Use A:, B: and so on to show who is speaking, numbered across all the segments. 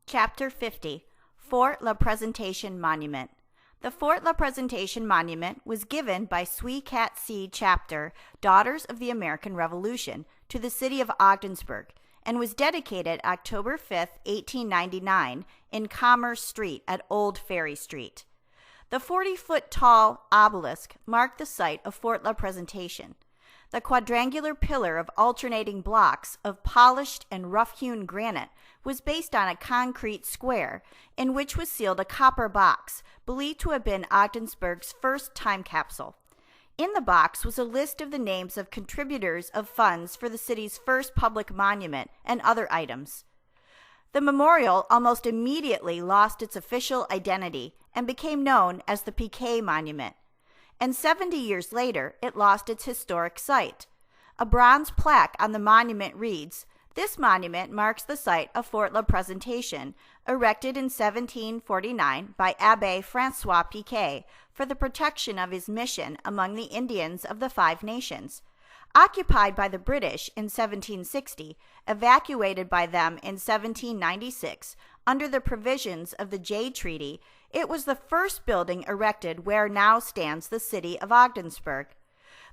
A: Chapter 50, Fort La Presentation Monument. The Fort La Presentation Monument was given by Sui Cat Si Chapter, Daughters of the American Revolution, to the city of Ogdensburg, and was dedicated October 5, 1899, in Commerce Street at Old Ferry Street. The 40-foot-tall obelisk marked the site of Fort La Presentation. The quadrangular pillar of alternating blocks of polished and rough-hewn granite was based on a concrete square in which was sealed a copper box believed to have been Ogdensburg's first time capsule. In the box was a list of the names of contributors of funds for the city's first public monument and other items. The memorial almost immediately lost its official identity and became known as the Picquet Monument. And 70 years later, it lost its historic site. A bronze plaque on the monument reads, "This monument marks the site of Fort La Presentation, erected in 1749 by Abbé Francois Picquet for the protection of his mission among the Indians of the Five Nations. Occupied by the British in 1760, evacuated by them in 1796 under the provisions of the Jay Treaty, it was the first building erected where now stands the city of Ogdensburg.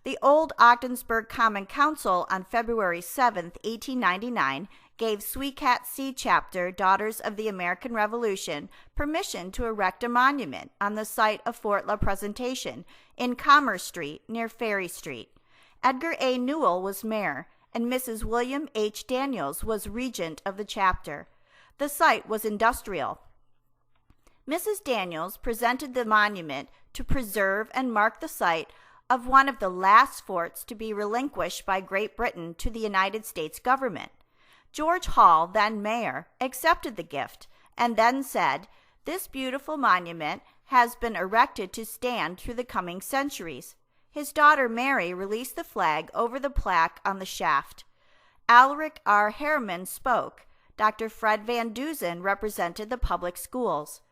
A: The old Ogdensburg Common Council on February 7, 1899, gave Sui Cat Si Chapter, Daughters of the American Revolution, permission to erect a monument on the site of Fort La Presentation in Commerce Street near Ferry Street. Edgar A. Newell was mayor, and Mrs. William H. Daniels was regent of the chapter. The site was industrial. Mrs. Daniels presented the monument to preserve and mark the site of one of the last forts to be relinquished by Great Britain to the United States government. George Hall, then mayor, accepted the gift and then said, "This beautiful monument has been erected to stand through the coming centuries." His daughter Mary released the flag over the plaque on the shaft. Alaric R. Harriman spoke. Dr. Fred Van Dusen represented the public schools.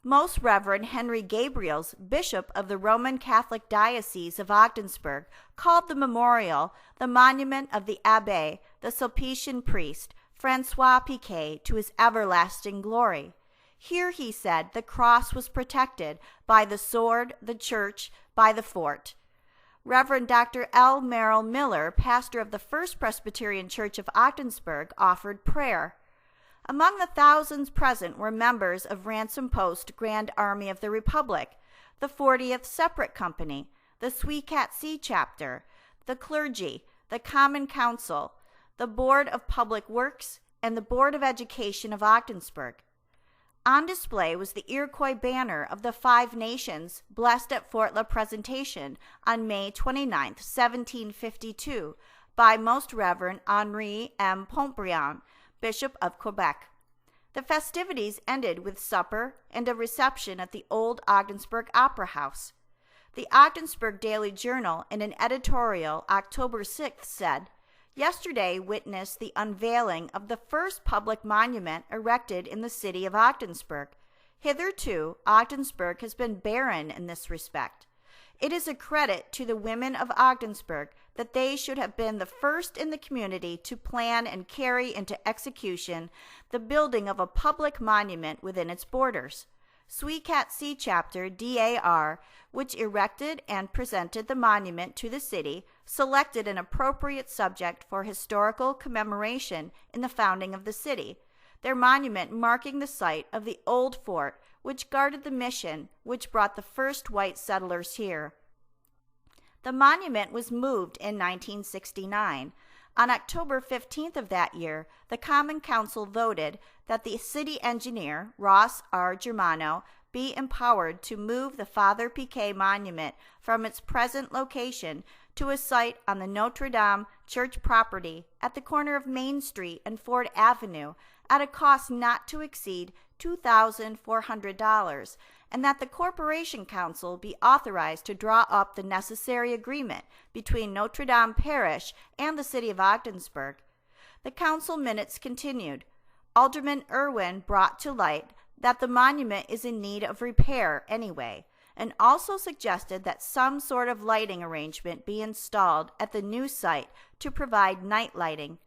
A: Most Reverend Henry Gabriels, Bishop of the Roman Catholic Diocese of Ogdensburg, called the memorial the monument of the Abbé, the Sulpician priest, Francois Picquet, to his everlasting glory. Here, he said, the cross was protected by the sword, the church, by the fort. Reverend Dr. L. Merrill Miller, pastor of the First Presbyterian Church of Ogdensburg, offered prayer. Among the thousands present were members of Ransom Post Grand Army of the Republic, the 40th Separate Company, the Sui Cat Si Chapter, the clergy, the Common Council, the Board of Public Works, and the Board of Education of Ogdensburg. On display was the Iroquois banner of the Five Nations blessed at Fort La Presentation on May 29, 1752, by Most Reverend Henri M. Pontbriand, Bishop of Quebec. The festivities ended with supper and a reception at the old Ogdensburg Opera House. The Ogdensburg Daily Journal, in an editorial October 6th, said, "Yesterday witnessed the unveiling of the first public monument erected in the city of Ogdensburg. Hitherto, Ogdensburg has been barren in this respect. It is a credit to the women of Ogdensburg that they should have been the first in the community to plan and carry into execution the building of a public monument within its borders. Sui Cat Si Chapter, DAR, which erected and presented the monument to the city, selected an appropriate subject for historical commemoration in the founding of the city, their monument marking the site of the old fort which guarded the mission which brought the first white settlers here. The monument was moved in 1969. On October 15th of that year, the Common Council voted that the city engineer, Ross R. Germano, be empowered to move the Father Picquet Monument from its present location to a site on the Notre Dame church property at the corner of Main Street and Ford Avenue at a cost not to exceed $2,400, and that the Corporation Council be authorized to draw up the necessary agreement between Notre Dame Parish and the city of Ogdensburg. The council minutes continued. Alderman Irwin brought to light that the monument is in need of repair anyway, and also suggested that some sort of lighting arrangement be installed at the new site to provide night lighting.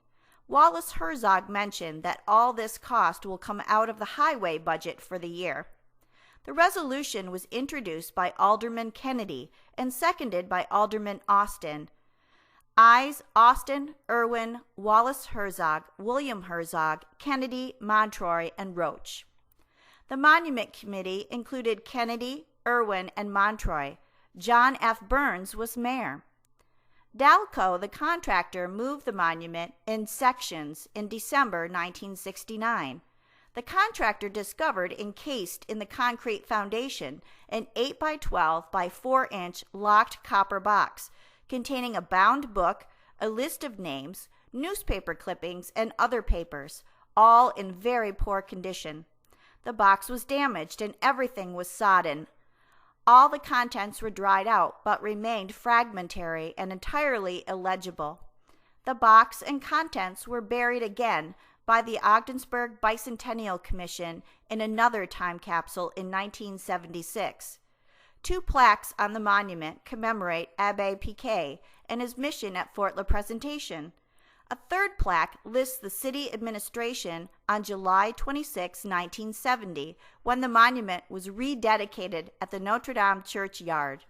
A: Wallace Herzog mentioned that all this cost will come out of the highway budget for the year. The resolution was introduced by Alderman Kennedy and seconded by Alderman Austin. Ayes: Austin, Irwin, Wallace Herzog, William Herzog, Kennedy, Montroy, and Roach. The Monument Committee included Kennedy, Irwin, and Montroy. John F. Burns was mayor. Dalco, the contractor, moved the monument in sections in December 1969. The contractor discovered encased in the concrete foundation an 8 by 12 by 4-inch locked copper box containing a bound book, a list of names, newspaper clippings, and other papers, all in very poor condition. The box was damaged and everything was sodden. All the contents were dried out but remained fragmentary and entirely illegible. The box and contents were buried again by the Ogdensburg Bicentennial Commission in another time capsule in 1976. 2 plaques on the monument commemorate Abbé Picquet and his mission at Fort La Presentation. A 3rd plaque lists the city administration on July 26, 1970, when the monument was rededicated at the Notre Dame churchyard.